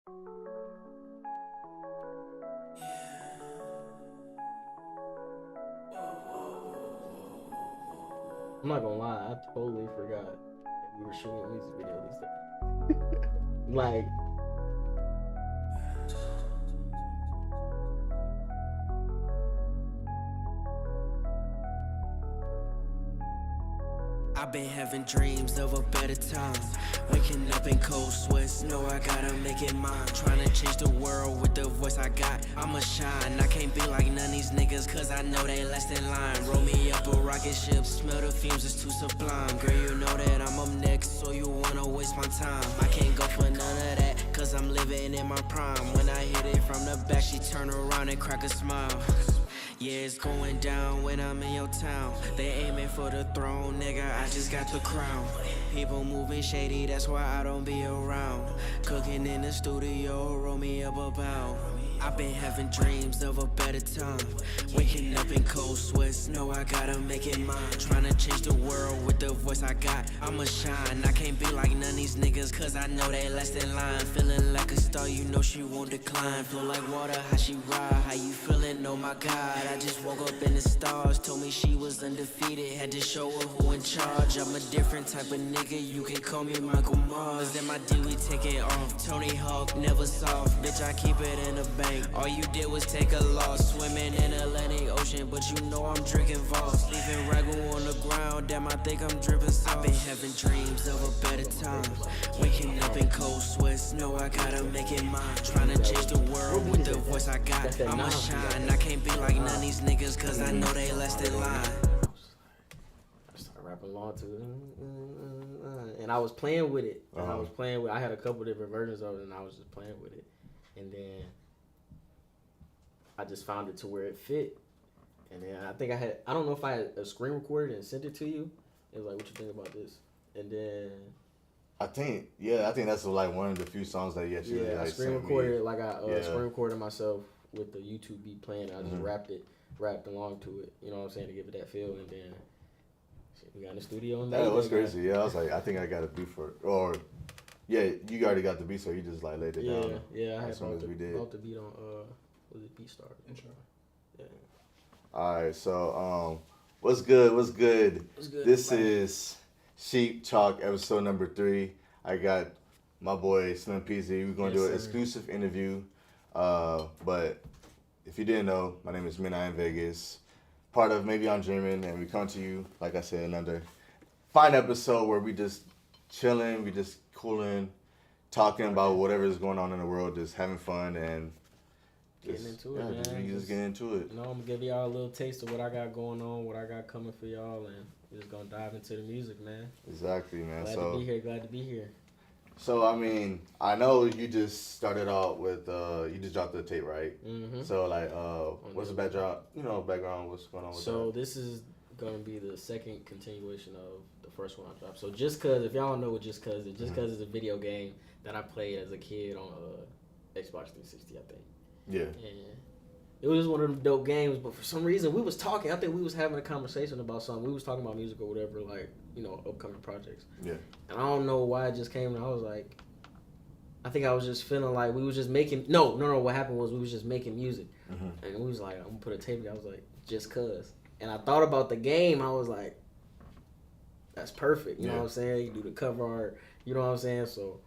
I'm not gonna lie, I totally forgot that we were shooting a music video this day. Like, I've been having dreams of a better time. Waking up in cold sweats, know I gotta make it mine. Trying to change the world with the voice I got. I'ma shine, I can't be like none of these niggas, cause I know they last in line. Roll me up a rocket ship, smell the fumes, it's too sublime. Girl, you know that I'm up next, so you wanna waste my time. I can't go for none of that, cause I'm living in my prime. When I hit it from the back, she turn around and crack a smile. Yeah, it's going down when I'm in your town. They aiming for the throne, nigga, I just got the crown. People moving shady, that's why I don't be around. Cooking in the studio, roll me up a pound. I've been having dreams of a better time. Waking up in cold sweats, know I gotta make it mine. Trying to change the world with the voice I got. I'ma shine, I can't be like none of these niggas, cause I know they last in line. Feeling like a star, you know she won't decline. Flow like water, how she ride, how you feeling, oh my god. I just woke up in the stars, told me she was undefeated. Had to show her who in charge. I'm a different type of nigga, you can call me Michael Mars. And my D, we take it off, Tony Hawk, never soft. Bitch, I keep it in the bank. All you did was take a loss, swimming in Atlantic Ocean, but you know I'm drinking Voss. Leaving ragu on the ground, damn, I think I'm dripping sauce. I've been having dreams of a better time. Waking up in cold sweats, know I gotta make it mine. Trying to change the world with the voice I got. I'ma shine, I can't be like none of these niggas, cause I know they last in line. I started rapping along to it, and I was playing with it. And I had a couple different versions of it, and I was just playing with it, and then I just found it to where it fit. And then I don't know if I had a screen recorded and sent it to you. It was like, what you think about this? And then I think that's like one of the few songs that you actually I screen recorded it. Like I screen recorded myself with the YouTube beat playing. I just rapped along to it. You know what I'm saying, to give it that feel. And then we got in the studio. And that was crazy. Yeah, I was like, I think I got a beat for it. Or yeah, you already got the beat, so you just like laid it down. Yeah, I had as soon as we did. brought the beat on. Was it Beatstar? Intro. Yeah. All right, so what's good? What's good? This is Sheep Talk episode number 3. I got my boy Limpzy. We're gonna do an exclusive interview. But if you didn't know, my name is Mina in Vegas, part of Maybe I'm Dreaming, and we come to you, like I said, another fine episode where we just chilling, we just cooling, talking about whatever is going on in the world, just having fun and getting into it, man. You just get into it. You know, I'm gonna give y'all a little taste of what I got going on, what I got coming for y'all, and we're just gonna dive into the music, man. Exactly, man. Glad to be here. So, I mean, I know you just started out with, you just dropped the tape, right? Mm-hmm. So, like, what's the background, background, what's going on with that? So, this is gonna be the second continuation of the first one I dropped. So, Just Cause, if y'all don't know what Just Cause is a video game that I played as a kid on Xbox 360, I think. Yeah. And it was just one of them dope games, but for some reason we was talking. I think we was having a conversation about something. We was talking about music or whatever, like, upcoming projects. Yeah. And I don't know why it just came, and I was like, I think I was just feeling like we was just making. No. What happened was we was just making music, and we was like, I'm gonna put a tape together. I was like, Just Cause, and I thought about the game. I was like, that's perfect. You know what I'm saying? You do the cover art. You know what I'm saying? So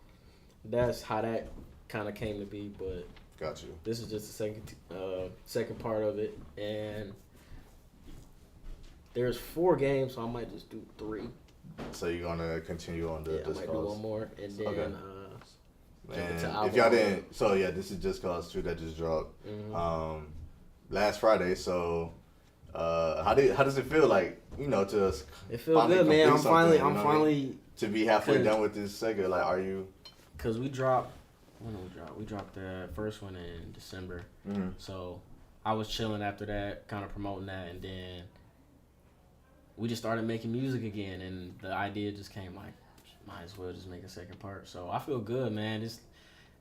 that's how that kind of came to be, but. Got you. This is just the second part of it, and there's 4 games, so I might just do 3. So you're gonna continue on the I might do one more, and then and if y'all didn't, this is Just Cause 2 that just dropped last Friday. So how does it feel like to us? It feels good, man. I'm finally to be halfway done with this segment. Like, are you? Because we dropped. When did we drop? We dropped the first one in December. Mm-hmm. So I was chilling after that, kind of promoting that, and then we just started making music again, and the idea just came like, might as well just make a second part. So I feel good, man. This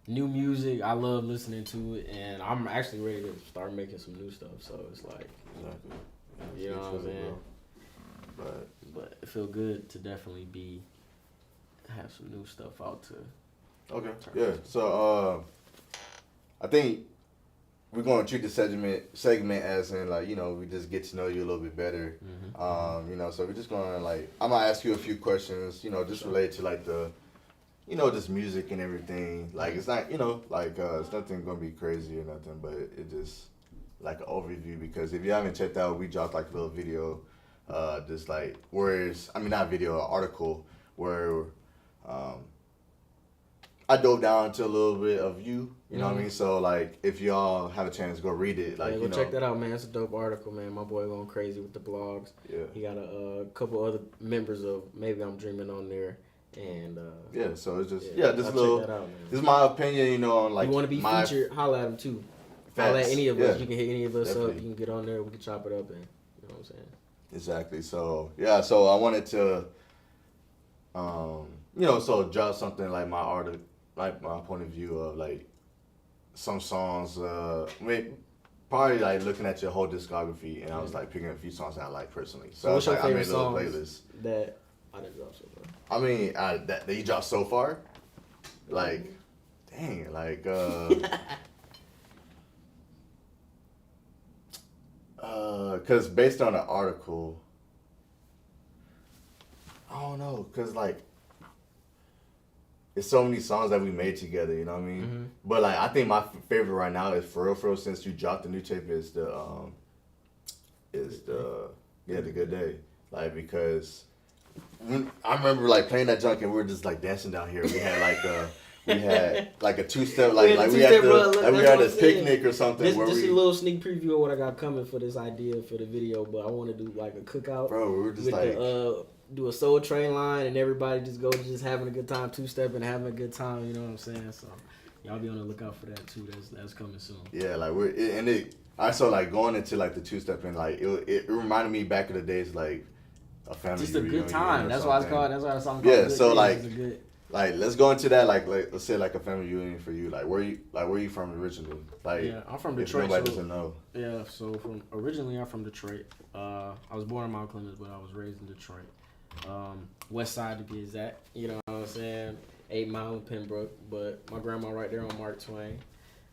new music, I love listening to it, and I'm actually ready to start making some new stuff. So it's like, you know what I'm saying? But it feel good to definitely have some new stuff out to. Okay. Yeah. So I think we're going to treat the segment as in like, you know, we just get to know you a little bit better. You know, so we're just going to like, I'm going to ask you a few questions, you know, just related to like the, you know, just music and everything. Like, it's not, you know, like, it's nothing going to be crazy or nothing, but it just like an overview, because if you haven't checked out, we dropped like a little video, just like, not video, an article where, I dove down into a little bit of you know what I mean? So, like, if y'all have a chance, go read it. Like, go check that out, man. It's a dope article, man. My boy going crazy with the blogs. Yeah. He got a couple other members of Maybe I'm Dreaming on there. And, yeah, so it's just, just a little, check that out, man. This is my opinion, you know, on, like, you want to be featured, holla at him, too. Holla at any of us. You can hit any of us up. You can get on there. We can chop it up, and you know what I'm saying? Exactly. So, yeah, so I wanted to, you know, so drop something like my art, like my point of view of like some songs, probably like looking at your whole discography, and I was like picking a few songs that I like personally. So what's your like, favorite I made a little songs that I didn't drop so I far? mean, that you dropped so far, like, dang, like, cause based on the article, I don't know, cause like, it's so many songs that we made together, you know what I mean? But like, I think my favorite right now is for real, since you dropped the new tape, is the The Good Day. Like, because I remember like playing that junk and we were just like dancing down here. We had like a two-step, we had a picnic or something. This is a little sneak preview of what I got coming for this idea for the video, but I want to do like a cookout. Bro, we were just like, do a Soul Train line and everybody just having a good time, two-stepping, having a good time, you know what I'm saying? So y'all be on the lookout for that too. That's coming soon. Yeah, like I saw like going into like the two-stepping, like it reminded me back in the days like a family just a reunion. Good time. That's why it's called. That's why the song called. Yeah, Good so Days. like let's go into that. Like let's say like a family reunion for you. Like where you from originally? Like, yeah, I'm from Detroit. If nobody doesn't know. Yeah, so originally I'm from Detroit. I was born in Mount Clemens, but I was raised in Detroit. West side to be exact, you know what I'm saying? 8 Mile in Pembroke, but my grandma right there on Mark Twain.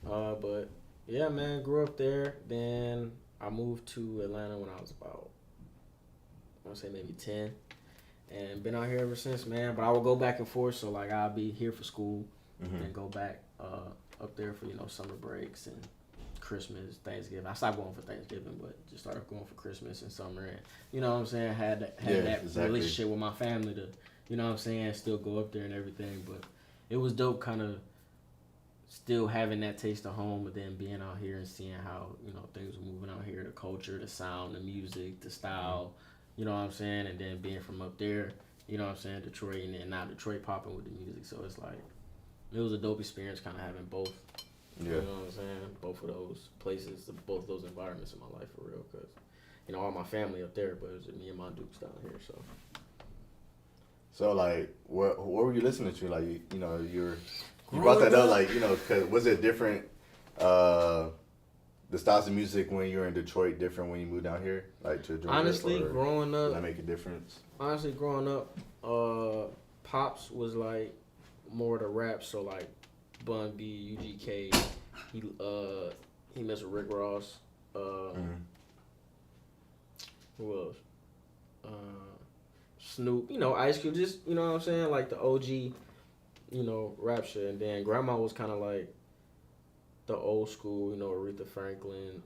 But yeah, man, grew up there. Then I moved to Atlanta when I was about, I want to say maybe 10, and been out here ever since, man. But I will go back and forth, so like I'll be here for school, and go back up there for summer breaks and Christmas, Thanksgiving. I stopped going for Thanksgiving, but just started going for Christmas and summer, and you know what I'm saying, had that relationship with my family to, you know what I'm saying, still go up there and everything. But it was dope kind of still having that taste of home, but then being out here and seeing how, things were moving out here, the culture, the sound, the music, the style, you know what I'm saying, and then being from up there, you know what I'm saying, Detroit, and then now Detroit popping with the music. So it's like, it was a dope experience kind of having both. Yeah. You know what I'm saying? Both of those places, both those environments in my life for real, because, all my family up there, but it was me and my Dukes down here, so. So, like, what were you listening to? Like, you brought that up, like, cause was it different, the styles of music when you were in Detroit different when you moved down here, like to Georgia? Honestly, growing up, did that make a difference? Honestly, growing up, Pops was like more the rap, so like Bun B, UGK, he messed with Rick Ross, who else? Snoop, Ice Cube, just, you know what I'm saying, like the OG, rap shit. And then Grandma was kind of like the old school, Aretha Franklin,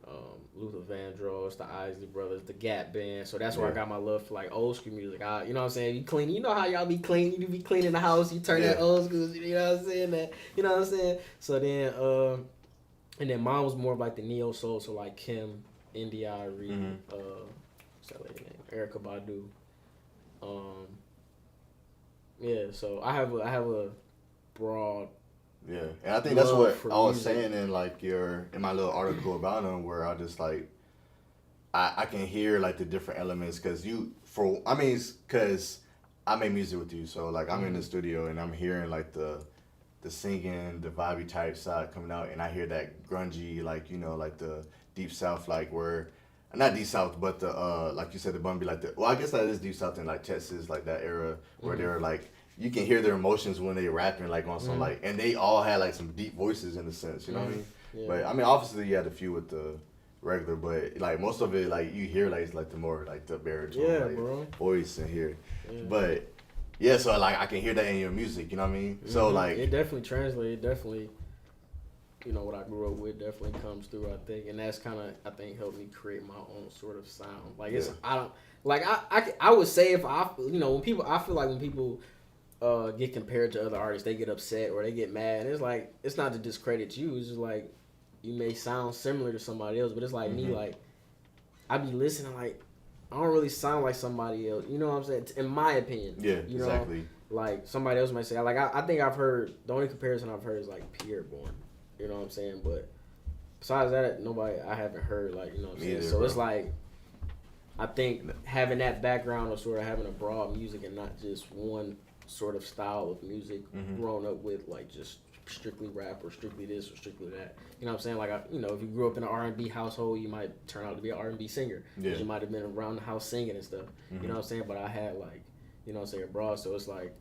Luther Vandross, the Isley Brothers, the Gap Band. So that's where I got my love for like old school music. You know what I'm saying? You clean, you know how y'all be clean, you be cleaning the house, you turn that old school, you know what I'm saying? That, you know what I'm saying? So then, and then mine was more of like the neo soul, so like Kim, India.Arie, what's that lady name? Erykah Badu. Yeah, so I have a broad. Yeah, and I think that's what I was saying in like in my little article about him, where I just like, I can hear like the different elements, cause I make music with you, so like I'm in the studio and I'm hearing like the singing, the vibey type side coming out, and I hear that grungy, like like the deep south, like where, not deep south, but the like you said, the Bun B, like I guess that is deep south in like Texas, like that era where they're like, you can hear their emotions when they rapping like on some like, and they all had like some deep voices in a sense, you know what I mean? Yeah. But I mean, obviously you had a few with the regular, but like most of it, like you hear like it's like the more like the baritone like voice in here. Yeah. But yeah, so like I can hear that in your music, you know what I mean? Mm-hmm. So like it definitely translates. It definitely, you know, what I grew up with definitely comes through. I think, and that's kind of I think helped me create my own sort of sound. Like it's I don't like I would say if I you know when people I feel like when people get compared to other artists, they get upset or they get mad. And it's like it's not to discredit you. It's just like you may sound similar to somebody else, but it's like me. Like I be listening, like I don't really sound like somebody else. You know what I'm saying? In my opinion. Yeah, you know? Exactly. Like somebody else might say, like I think I've heard the only comparison I've heard is like Pierre Bourne. You know what I'm saying? But besides that, nobody I haven't heard like you know what I'm saying. Either, so bro. It's like I think having that background of sort of having a broad music and not just one sort of style of music grown up with like just strictly rap or strictly this or strictly that. You know what I'm saying? Like you know, if you grew up in an R&B household, you might turn out to be an R&B singer. Yeah. You might have been around the house singing and stuff. You know what I'm saying? But I had like you know what I'm saying broad, so it's like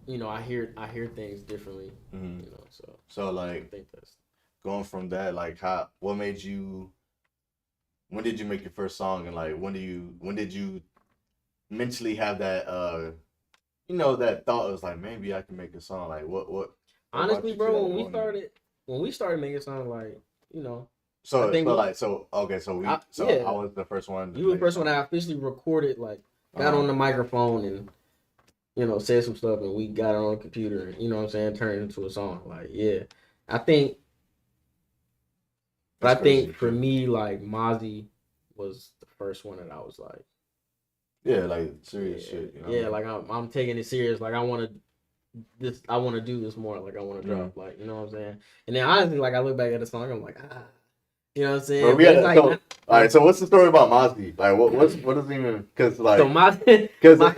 you know I hear things differently. You know, so like I think that's going from that like what made you. When did you make your first song, and like when did you mentally have that you know that thought was like maybe I can make a song? Like what honestly, bro, when we started making songs, like you know. So I was the first one. You were the first one I officially recorded, like got on the microphone and you know said some stuff, and we got it on the computer. You know what I'm saying? Turned it into a song. Like yeah, I think. But I think for me, like Mozzie was the first one that I was like, like serious shit. You know yeah, like I'm taking it serious. Like I want to do this more. Like I want to drop. Like you know what I'm saying. And then honestly, like I look back at the song, I'm like you know what I'm saying. All right. So what's the story about Mozzie? Like what does it even? Because like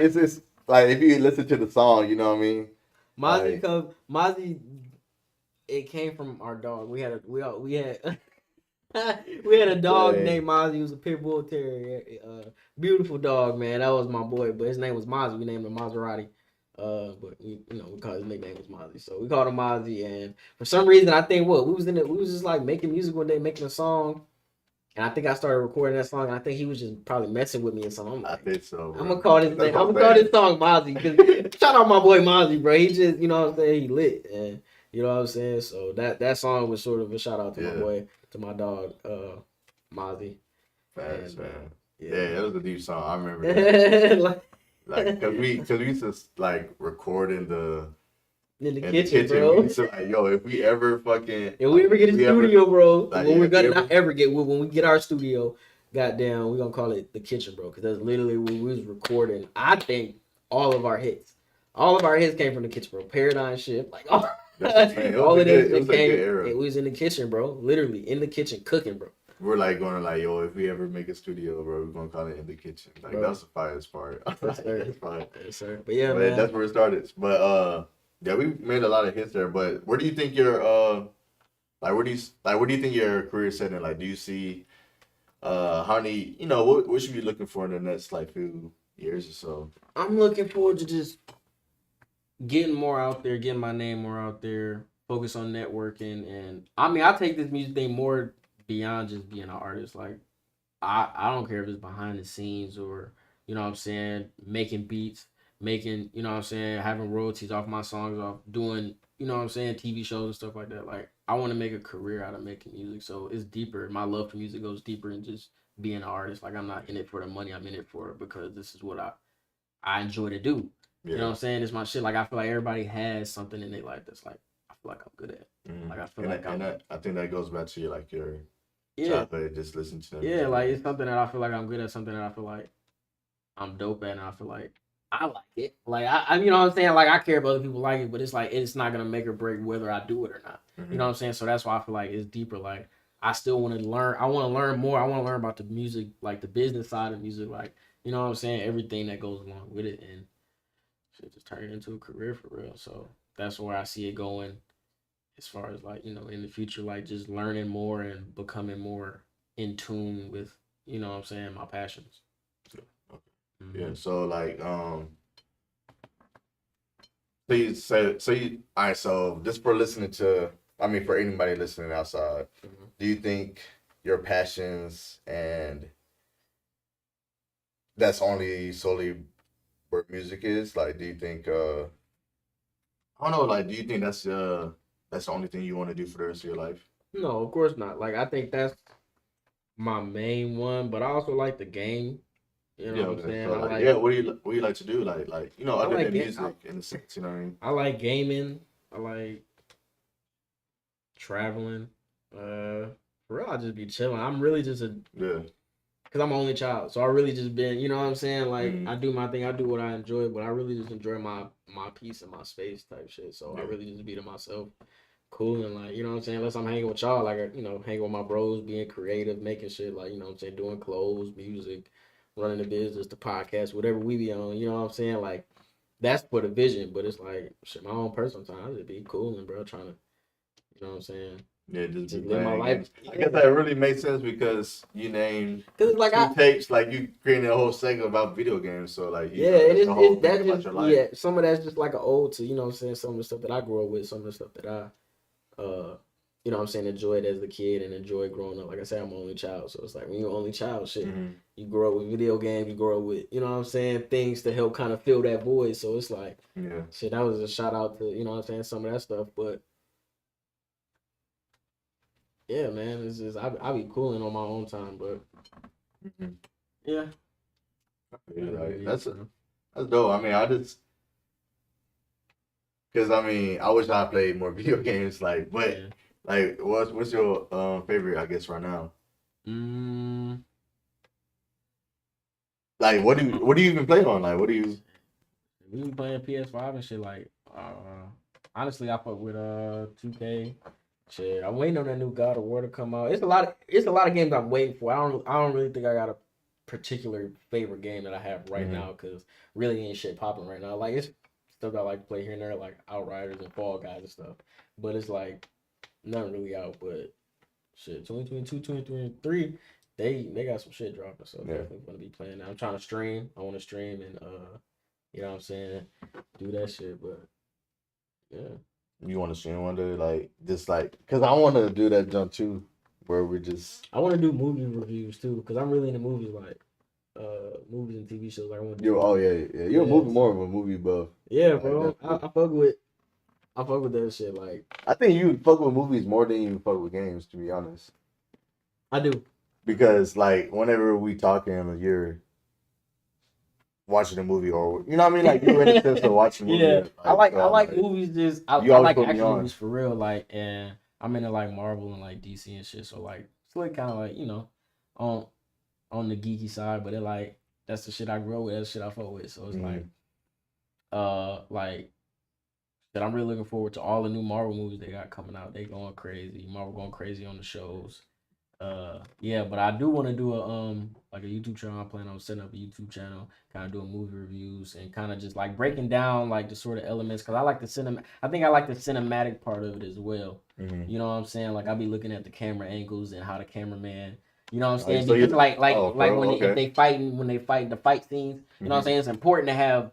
it's like if you listen to the song, you know what I mean. Mozzie, it came from our dog. We had we had a dog named Mozzie. He was a pit bull terrier. Beautiful dog, man. That was my boy, but his name was Mozzie. We named him Maserati. But we called his nickname was Mozzie. So we called him Mozzie, and for some reason, I think we was just like making music one day, making a song, and I think I started recording that song, and I think he was just probably messing with me or something. I'm like, I think so. Bro. I'm gonna call this song Mozzie. Cause shout out my boy Mozzie, bro. He just, you know what I'm saying, he lit, and you know what I'm saying. So that song was sort of a shout out to my boy. To my dog, Mozzie. Facts, man. Yeah, it was a deep song. I remember that. like, cause we used to like record in the kitchen, bro. We used to like, yo, if we ever get a studio, bro, like, when we're gonna not ever get when we get our studio, goddamn, we're gonna call it the kitchen, bro, because that's literally when we was recording. I think all of our hits came from the kitchen, bro. Paradigm Shift, like all. All of this it was in the kitchen, bro. Literally in the kitchen cooking, bro. We're like going to like, yo, if we ever make a studio, bro, we're gonna call it in the kitchen. Like that's the finest part. That's fine. Yes, sir. But yeah, man, that's where it started. But yeah, we made a lot of hits there. But where do you think your where do you think your career is heading? Like, do you see how many what should you be looking for in the next like few years or so? I'm looking forward to just getting more out there, getting my name more out there, focus on networking, and I mean I take this music thing more beyond just being an artist. Like I don't care if it's behind the scenes or you know what I'm saying, making beats, making you know what I'm saying, having royalties off my songs, off doing you know what I'm saying, TV shows and stuff like that. Like I want to make a career out of making music, so it's deeper. My love for music goes deeper than just being an artist. Like I'm not in it for the money, I'm in it for it because this is what I enjoy to do. Yeah. You know what I'm saying? It's my shit. Like I feel like everybody has something in their life that's like I feel like I'm good at. Like I feel I think that goes back to your childhood, just listen to them. Yeah, like it's something that I feel like I'm good at, something that I feel like I'm dope at, and I feel like I like it. Like I you know what I'm saying? Like I care if other people like it, but it's like it's not gonna make or break whether I do it or not. You know what I'm saying? So that's why I feel like it's deeper. Like I still want to learn. I want to learn more. I want to learn about the music, like the business side of music, like you know what I'm saying? Everything that goes along with it, and shit just turn it into a career for real. So that's where I see it going as far as like, you know, in the future, like just learning more and becoming more in tune with, you know what I'm saying, my passions. So, okay. Yeah. So like, so you all right, so just for listening to I mean, for anybody listening outside, do you think your passions and that's only solely where music is? Like, do you think? I don't know. Like, do you think that's the only thing you want to do for the rest of your life? No, of course not. Like I think that's my main one, but I also like the game. You know Yeah. what I'm Okay. saying? So I like, like yeah. What do you like to do? Like I other like than ga- I, music, in the sense, you know what I mean? I like gaming. I like traveling. For real, I just be chilling. I'm really just a Yeah. because I'm an only child, so I really just been, you know what I'm saying? Like Mm-hmm. I do my thing, I do what I enjoy, but I really just enjoy my peace and my space type shit. So I really just be to myself, cool and like, you know what I'm saying? Unless I'm hanging with y'all, like hanging with my bros, being creative, making shit like, you know what I'm saying, doing clothes, music, running the business, the podcast, whatever we be on, you know what I'm saying? Like that's for the vision, but it's like shit, my own personal time, I just be cool and bro, trying to, you know what I'm saying? Yeah, just be Live my playing life. games. I guess that really makes sense because you named Cause like two tapes, like you created a whole segment about video games. So like, you know, and that's the whole it's thing that about just your life. some of that's just like an ode to, you know what I'm saying, some of the stuff that I grew up with, some of the stuff that I you know what I'm saying, enjoyed as a kid and enjoyed growing up. Like I said, I'm an only child, so it's like when you're an only child, shit, you grow up with video games, you grow up with, you know what I'm saying, things to help kind of fill that void. So it's like, shit, that was a shout out to, you know what I'm saying, some of that stuff. But yeah, man, it's just I be cooling on my own time, but yeah, Like, that's dope. I mean, because I mean, I wish I played more video games. Like, but like, what's your favorite? I guess right now. Like, what do you even play on? Like, what do you? We be playing PS5 and shit. Like, honestly, I fuck with 2K. Shit, I'm waiting on that new God of War to come out. It's a lot of games I'm waiting for. I don't really think I got a particular favorite game that I have right now because really ain't shit popping right now. Like it's stuff that I like to play here and there, like Outriders and Fall Guys and stuff. But it's like nothing really out. But shit, 2022, 2023, they got some shit dropping. So definitely gonna be playing that. I'm trying to stream. I want to stream and you know what I'm saying, do that shit. But yeah. You want to stream one day, like just like, cause I want to do that jump too, where we just. I want to do movie reviews too, cause I'm really into movies, like movies and TV shows. Like I want to. You're a movie more of a movie buff. Yeah, bro. I fuck with that shit. Like I think you fuck with movies more than you fuck with games, to be honest. I do. Because like whenever we talking, you're watching a movie, or you know what I mean, like you're in the sense of watching a movie. Yeah, like, I like movies. Just I like action movies for real. Like, and I'm into like Marvel and like DC and shit. So like it's like kind of like, you know, on the geeky side, but it like that's the shit I grew up with. That's the shit I fuck with. So it's like that I'm really looking forward to all the new Marvel movies they got coming out. They going crazy. Marvel going crazy on the shows. Yeah, but I do want to do a like a YouTube channel. I plan on setting up a YouTube channel, kind of doing movie reviews and kind of just like breaking down like the sort of elements, because I like the I think I like the cinematic part of it as well. You know what I'm saying? Like I be looking at the camera angles and how the cameraman, you know what I'm saying? So because like when if they fighting, when they fight the fight scenes, you know what I'm saying? It's important to have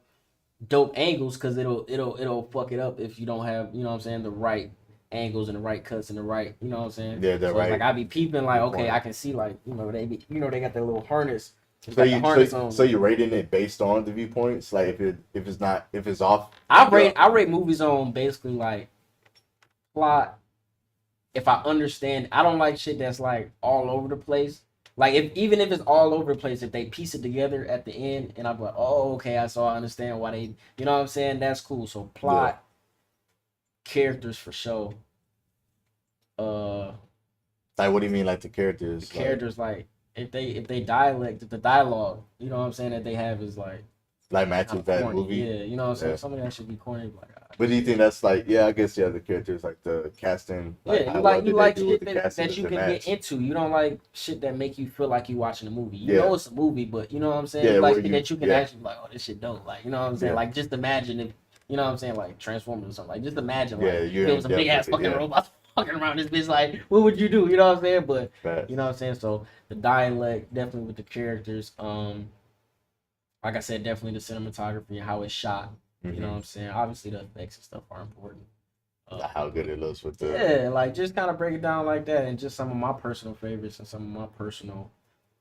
dope angles because it'll fuck it up if you don't have, you know what I'm saying, the right angles and the right cuts and the right, you know what I'm saying? Yeah, so right. Like I be peeping like, okay, I can see like, they got their little harness. So you're rating it based on the viewpoints, like if it's off. I rate movies on basically like plot. If I understand, I don't like shit that's like all over the place. Like even if it's all over the place, if they piece it together at the end, and I'm like, oh, okay, I understand why they, you know what I'm saying? That's cool. So plot, characters for sure. Like what do you mean, like the characters? The characters, like if the dialogue, you know what I'm saying, that they have is like matches that corny. movie. Yeah, you know what I'm saying. Some of that should be corny. Like, but do you think that's like, I guess the characters, like the casting. Like, you like shit that you can get into. You don't like shit that make you feel like you watching a movie. You know it's a movie, but you know what I'm saying. You like shit that you can actually like, oh, this shit dope. Like, you know what I'm saying. Like, just imagine if, you know what I'm saying, like Transformers or something. Like, just imagine like if it was a big ass fucking robot fucking around this bitch. Like, what would you do? You know what I'm saying. But you know what I'm saying. So the dialect definitely with the characters. Like I said, definitely the cinematography and how it's shot. You know what I'm saying? Obviously, the effects and stuff are important. how good it looks with the like just kind of break it down like that, and just some of my personal favorites and some of my personal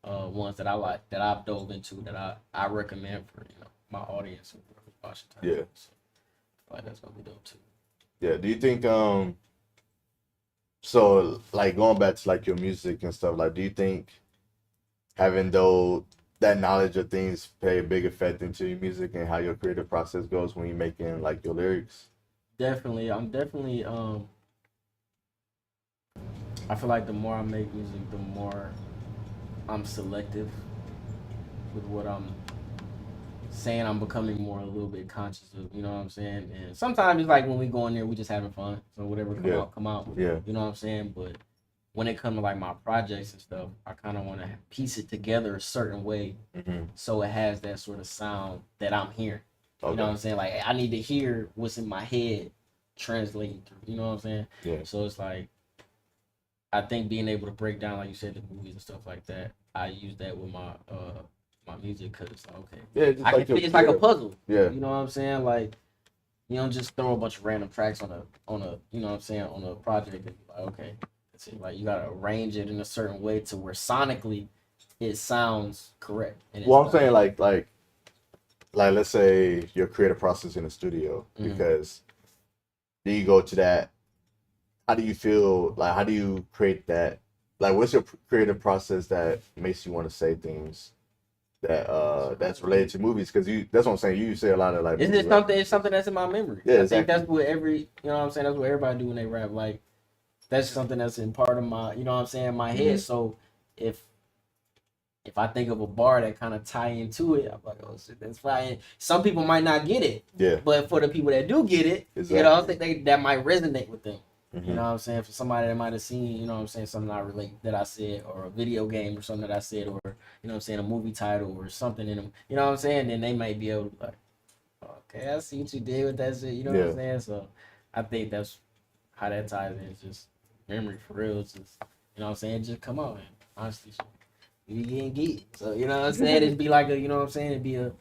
ones that I like that I've dove into that I recommend for my audience and whoever's watching time. Yeah. So I feel like that's gonna be dope too. Yeah. Do you think so like going back to like your music and stuff, like do you think having though that knowledge of things play a big effect into your music and how your creative process goes when you're making like your lyrics? Definitely, I'm definitely I feel like the more I make music, the more I'm selective with what I'm saying. I'm becoming more a little bit conscious of, you know what I'm saying? And sometimes it's like when we go in there, we just having fun. So whatever come out. Yeah. You know what I'm saying? But when it comes to like my projects and stuff, I kind of want to piece it together a certain way, so it has that sort of sound that I'm hearing. Okay. You know what I'm saying? Like I need to hear what's in my head translating through. You know what I'm saying? Yeah. So it's like I think being able to break down, like you said, the movies and stuff like that. I use that with my my music because it's like, okay, yeah, it's like a puzzle. Yeah. You know what I'm saying? Like you don't just throw a bunch of random tracks on a you know what I'm saying, on a project and be like, okay. Like you gotta arrange it in a certain way to where sonically it sounds correct. Well, I'm saying like let's say your creative process in the studio, because do you go to that? How do you feel? Like how do you create that? Like what's your creative process that makes you want to say things that that's related to movies? Because that's what I'm saying. You say a lot of like. It's something that's in my memory. Yeah, I think that's what you know what I'm saying. That's what everybody do when they rap. Like. That's something that's in part of my, you know what I'm saying, my head. So if I think of a bar that kind of tie into it, I'm like, oh shit, that's fine. Some people might not get it. Yeah. But for the people that do get it, you know, I think that might resonate with them. You know what I'm saying? For somebody that might have seen, you know what I'm saying, something I relate that I said, or a video game or something that I said, or, you know what I'm saying, a movie title or something in them, you know what I'm saying? Then they might be able to like, okay, I see what you did with that shit, you know what I'm saying? So I think that's how that ties in. It's just memory for real. It's just, you know what I'm saying, just come on, man. Honestly, you getting geek. So you know what I'm saying, it'd be like a, you know what I'm saying, it'd be a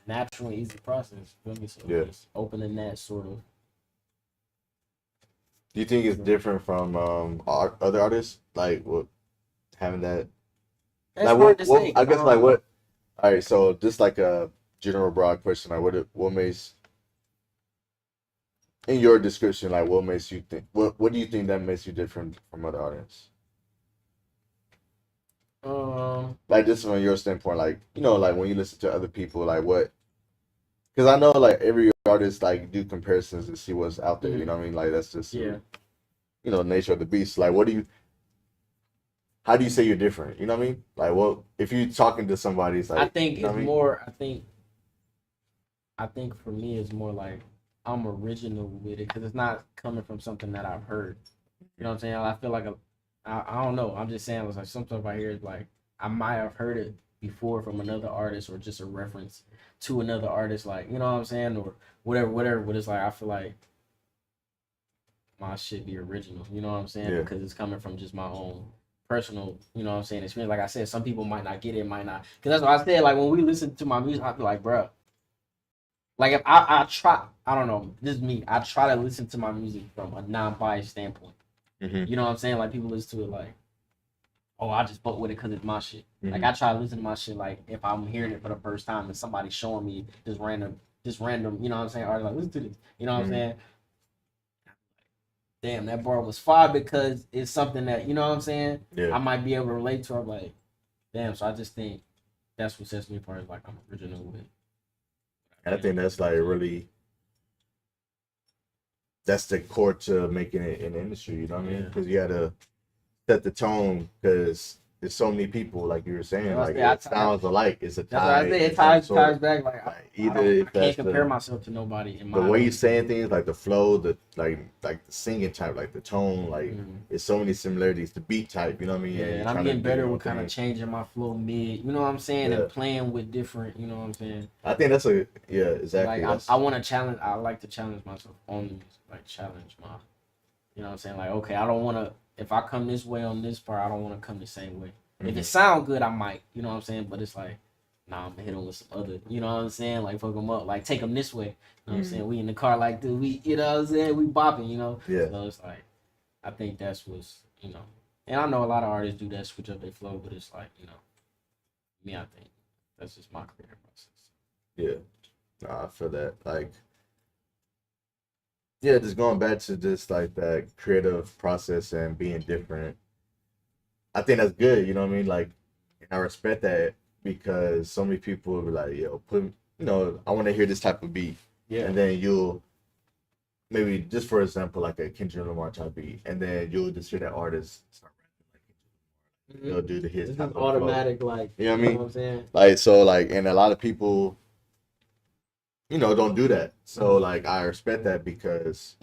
natural, easy process. Feel me? So just opening that sort of. Do you think it's different from other artists, like what having that? That's like hard to say. I guess like what? All right, so just like a general broad question, like what makes in your description, like what makes you think? What do you think that makes you different from other artists? Like just from your standpoint, like you know, like when you listen to other people, like what? Because I know like every artist like do comparisons and see what's out there. You know what I mean? Like that's just you know, nature of the beast. Like how do you say you're different? You know what I mean? Like what if you're talking to somebody? It's like I think it's more. I think for me it's more like. I'm original with it because it's not coming from something that I've heard. You know what I'm saying? I feel like I don't know. I'm just saying, it's like some stuff I hear is like I might have heard it before from another artist or just a reference to another artist, like you know what I'm saying, or whatever. But it's like I feel like my shit be original. You know what I'm saying? Because it's coming from just my own personal, you know what I'm saying, experience. Like I said, some people might not get it, might not. Because that's what I said. Like when we listen to my music, I feel like, bro. Like if I try, I don't know, this is me. I try to listen to my music from a non-biased standpoint. You know what I'm saying? Like people listen to it like, oh, I just fuck with it because it's my shit. Like I try to listen to my shit like if I'm hearing it for the first time and somebody's showing me this random, you know what I'm saying? Or like listen to this, you know what I'm saying? Damn, that bar was fire because it's something that, you know what I'm saying? I might be able to relate to. I'm like, damn. So I just think that's what sets me apart. Is like I'm original with. I think that's like really, that's the core to making it in the industry, you know what I mean? Because you gotta set the tone, because there's so many people, like you were saying, like it sounds alike. It's a tie. It ties back. Like either I can't compare myself to nobody. In the way you're saying things, like the flow, the like the singing type, like the tone, like it's so many similarities. The beat type, you know what I mean? Yeah, and I'm getting better with kind of changing my flow mid. You know what I'm saying? And playing with different. You know what I'm saying? I think that's exactly. Like I want to challenge. I like to challenge myself on the music. Like challenge my. You know what I'm saying? Like okay, I don't want to. If I come this way on this part, I don't want to come the same way. If it sound good, I might. You know what I'm saying? But it's like, nah, I'm gonna hit him with some other, you know what I'm saying? Like fuck him up, like take him this way. You know what I'm saying? We in the car like this, we, you know what I'm saying? We bopping, you know? Yeah. So it's like, I think that's what's, and I know a lot of artists do that, switch up their flow, but it's like, me, I think that's just my creative process. Yeah. Nah, I feel that. Like, yeah, just going back to just like that creative process and being different. I think that's good, you know what I mean? Like, and I respect that because so many people will be like, yo, I want to hear this type of beat. Yeah. And then you'll maybe just for example, like a Kendrick Lamar type beat, and then you'll just hear that artist start rapping like Kendrick Lamar. They'll do his type of automatic flow. like, you know what I mean? What I'm saying? Like, so like, and a lot of people, don't do that. So like, I respect that because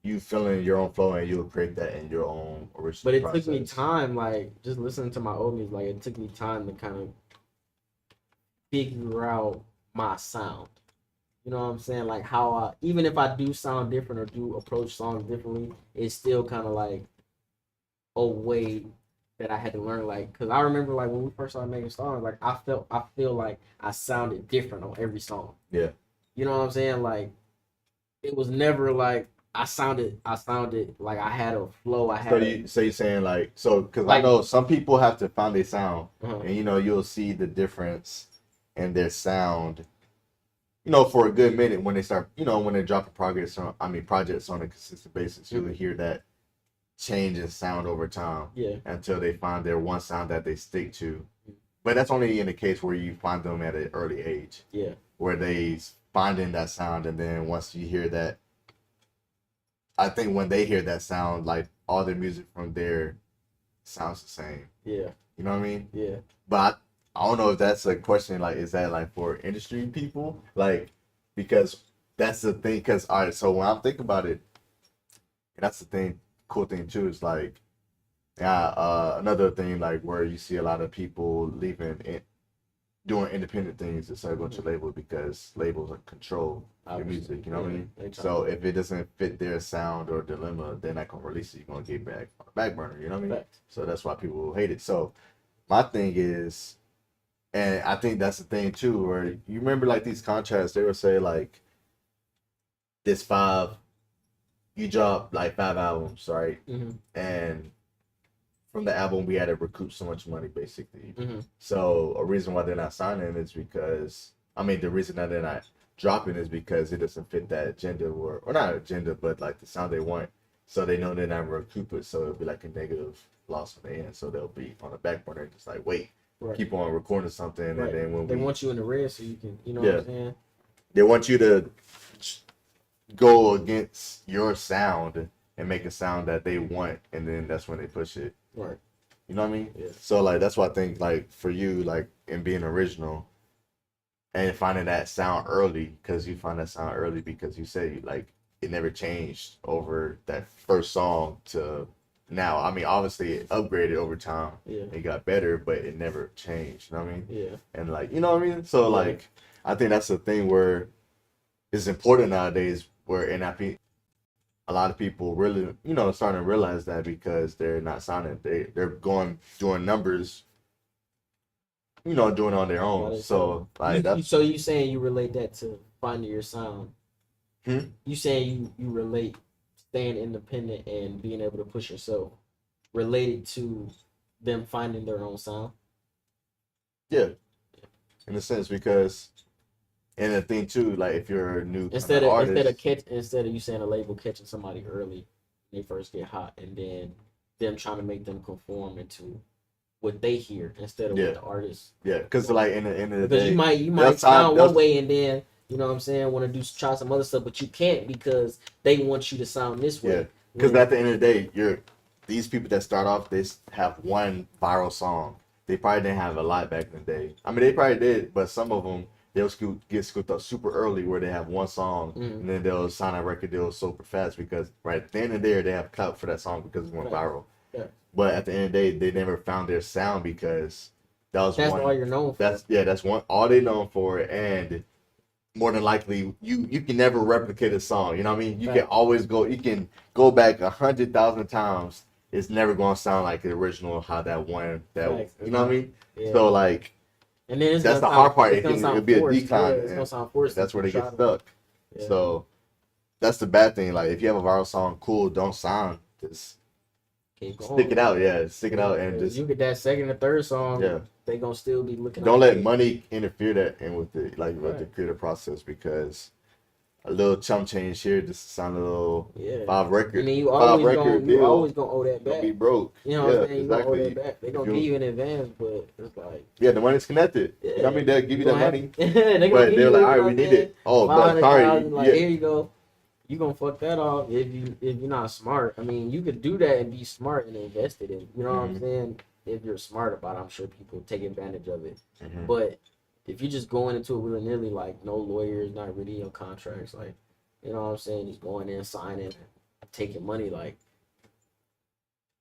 you feeling your own flow and you'll create that in your own original. But it process. took me time, like just listening to my old music, like it took me time to kind of figure out my sound. You know what I'm saying? Like how even if I do sound different or do approach songs differently, it's still kind of like a way that I had to learn. Like, cause I remember like when we first started making songs, like I feel like I sounded different on every song. Yeah. You know what I'm saying? Like it was never like I sounded like I had a flow. So you're saying like, because like, I know some people have to find their sound, uh-huh. and you'll see the difference in their sound. For a good minute when they start, when they drop projects on a consistent basis, you'll hear that change in sound over time. Yeah. Until they find their one sound that they stick to. But that's only in the case where you find them at an early age. Yeah. Where they finding that sound, and then once you hear that, I think when they hear that sound, like all their music from there sounds the same. Yeah. You know what I mean? Yeah. But I don't know if that's a question, like, is that like for industry people? Like, because that's the thing, because all right, so when I'm thinking about it, and that's the thing, cool thing too, is like, another thing, like where you see a lot of people doing independent things instead of going to labels, because labels control your music, you know what I mean? So if it doesn't fit their sound or dilemma, they're not gonna release it. You're gonna get back on the back burner, you know what I mean? Fact. So that's why people hate it. So my thing is, and I think that's the thing too, where you remember like these contracts, they would say like, you drop like 5 albums, right? Mm-hmm. And from the album, we had to recoup so much money, basically. Mm-hmm. So a reason why they're not signing is because, the reason that they're not dropping is because it doesn't fit that agenda, or not agenda, but like the sound they want. So they know they're not recoup it, so it'll be like a negative loss from the end. So they'll be on the back burner, just like wait, right. Keep on recording something, right. And then when they want you in the red, so you can, what I'm saying? They want you to go against your sound and make a sound that they want, and then that's when they push it. Right. You know what I mean? Yeah. So like that's why I think like for you, like in being original and finding that sound early, because you find that sound early because you say like it never changed over that first song to now. Obviously it upgraded over time. Yeah. It got better, but it never changed. You know what I mean? Yeah. And like, you know what I mean? So like I think that's the thing where it's important nowadays, a lot of people really, starting to realize that, because they're not signing. They're doing numbers, doing on their own. So like so you saying you relate that to finding your sound? You saying you relate staying independent and being able to push yourself related to them finding their own sound? Yeah, in a sense, because. And the thing too, like if you're a new instead of artist, instead of you saying a label catching somebody early, when they first get hot, and then them trying to make them conform into what they hear instead of what the artist. Yeah, because like in the end of the day, you might sound one way, and then want to try some other stuff, but you can't because they want you to sound this way. Yeah, because at the end of the day, these people that start off, they have one viral song. They probably didn't have a lot back in the day. They probably did, but some of them. They'll get scooped up super early where they have one song, and then they'll sign a record deal super fast because right then and there they have clout for that song because it went viral. Yeah. But at the end of the day, they never found their sound because that's all you're known for. That's all they known for, and more than likely you can never replicate a song. You know what I mean? You can go back 100,000 times. It's never gonna sound like the original. How that one you know what I mean? Yeah. So like. And then that's the hard part. It'll be a decline. Yeah, it's gonna sound forced. That's where they get stuck. Yeah. So that's the bad thing. Like if you have a viral song, cool, don't sound. Just stick it out. Yeah, stick it out and just. You get that second or third song. Yeah. They gonna still be looking. Don't let money interfere that in with the with the creative process, because a little chump change here just sound a little 5 record. I mean, you always gonna owe that back. Don't be broke. You know what I'm saying? Exactly. You gonna owe that back. They gonna give you in advance, but it's like the money's connected. Yeah. You know what I mean? They'll give you that money. But they're like, all right, we need it. Oh, but sorry. Like, here you go. You gonna fuck that off if you're not smart. I mean, you could do that and be smart and invest it in. You know what I'm saying? If you're smart about it, I'm sure people take advantage of it. But if you're just going into it willy nilly, like no lawyers, not reading your contracts, like, you know what I'm saying, just going in, signing, taking money, like,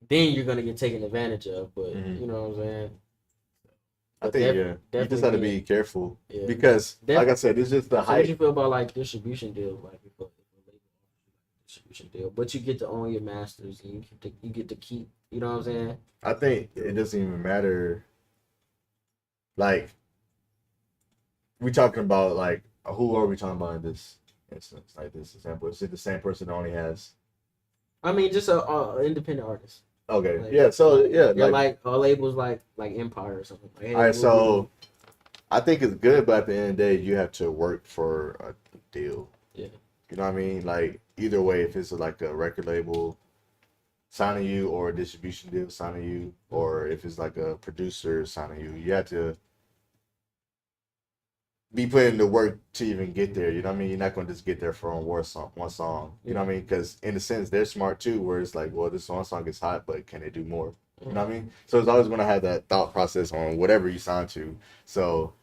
then you're gonna get taken advantage of. But you know what I'm saying? I think you just have to be careful because, like I said, it's just the hype. How do you feel about like distribution deals, like distribution deal, but you get to own your masters and you get to keep, you know what I'm saying? I think it doesn't even matter. Like, we talking about, like, who are we talking about in this instance? Like this example, is it the same person that only has? I mean, just a independent artist. Okay, like, yeah. So like labels like Empire or something. Like, hey, all right, so I think it's good, but at the end of the day, you have to work for a deal. Yeah. You know what I mean? Like, either way, if it's like a record label signing you or a distribution deal signing you, or if it's like a producer signing you, you have to be putting the work to even get there. You know what I mean? You're not going to just get there from one song. You know what I mean? Because in a sense, they're smart too, where it's like, well, this one song is hot, but can they do more? You know what I mean? So it's always going to have that thought process on whatever you sign to. So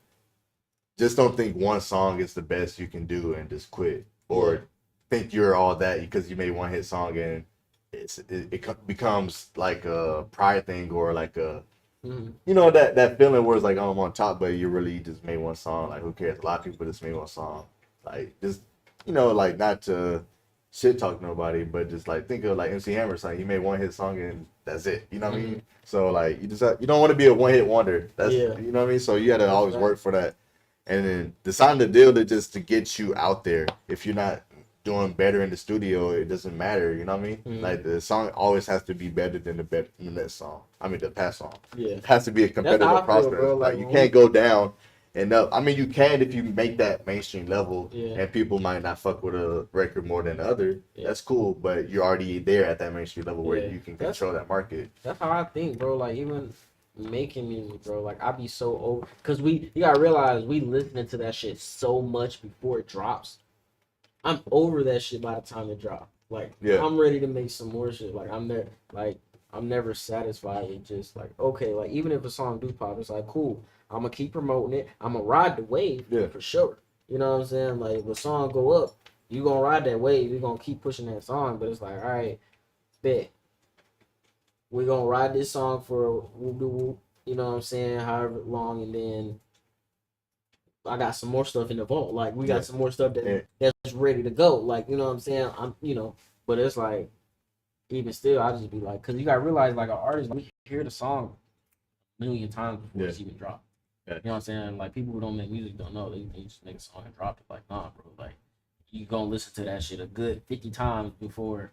just don't think one song is the best you can do and just quit. Or think you're all that because you made one hit song and it becomes like a pride thing, or like a you know, that feeling where it's like, oh, I'm on top, but you really just made one song. Like, who cares? A lot of people just made one song. Like, just, you know, like, not to shit talk nobody, but just like think of like MC Hammer's, like, he made one hit song and that's it. You know what I mean? So like, you don't want to be a one hit wonder. That's you know what I mean? So you got to always work for that. And then decide the deal to get you out there. If you're not doing better in the studio, it doesn't matter. You know what I mean? Like, the song always has to be better than the next song. I mean, the past song. Yeah, it has to be a competitive process. Like, you can't go down and up. I mean, you can if you make that mainstream level, and people might not fuck with a record more than the other. That's cool, but you're already there at that mainstream level where you can control that market. That's how I think, bro. Like, even making music, bro, like, I be so over, because you gotta realize we listening to that shit so much before it drops. I'm over that shit by the time it drops. Like, I'm ready to make some more shit. Like, I'm never satisfied with just like, okay, like, even if a song do pop, it's like, cool, I'm gonna keep promoting it, I'm gonna ride the wave for sure. You know what I'm saying? Like, if a song go up, you gonna ride that wave, you gonna keep pushing that song. But it's like, all right, bet we're gonna ride this song for, you know what I'm saying, however long, and then I got some more stuff in the vault. Like, we got some more stuff that's ready to go. Like, you know what I'm saying? But it's like, even still, I just be like, because you gotta realize, like, an artist, we hear the song a million times before it's even dropped. You know what I'm saying? Like, people who don't make music don't know. They just make a song and drop it. Like, nah, bro. Like, you gonna listen to that shit a good 50 times before.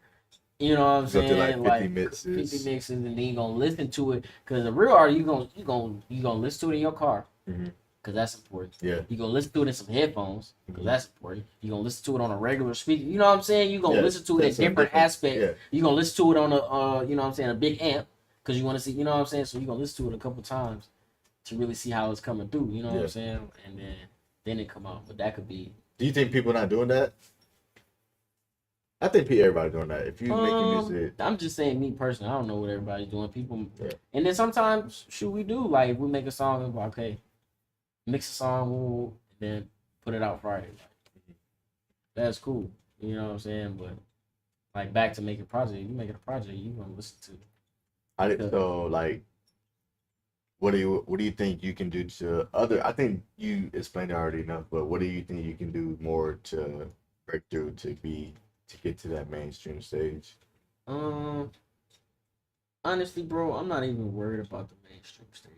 You know what I'm saying? Like 50 mixes. 50 mixes, and then you gonna listen to it. Because the real artist, you gonna listen to it in your car. Because that's important. You're gonna listen to it in some headphones. Because that's important. You're gonna listen to it on a regular speaker. You know what I'm saying? You're gonna listen to it in different aspects. You're gonna listen to it on a you know what I'm saying, a big amp. Because you want to see, you know what I'm saying? So you're gonna listen to it a couple times to really see how it's coming through. You know what I'm saying? And then it come out. But that could be. Do you think people not doing that? I think everybody doing that. If you making music, I'm just saying, me personally, I don't know what everybody's doing. People, and then sometimes, we do, like, if we make a song, it's like, okay, mix a song, then put it out Friday. That's cool. You know what I'm saying? But like, back to making project, you making a project, you gonna listen to. So like, what do you think you can do to other? I think you explained it already enough, but what do you think you can do more to break through to get to that mainstream stage? Honestly, bro, I'm not even worried about the mainstream stage.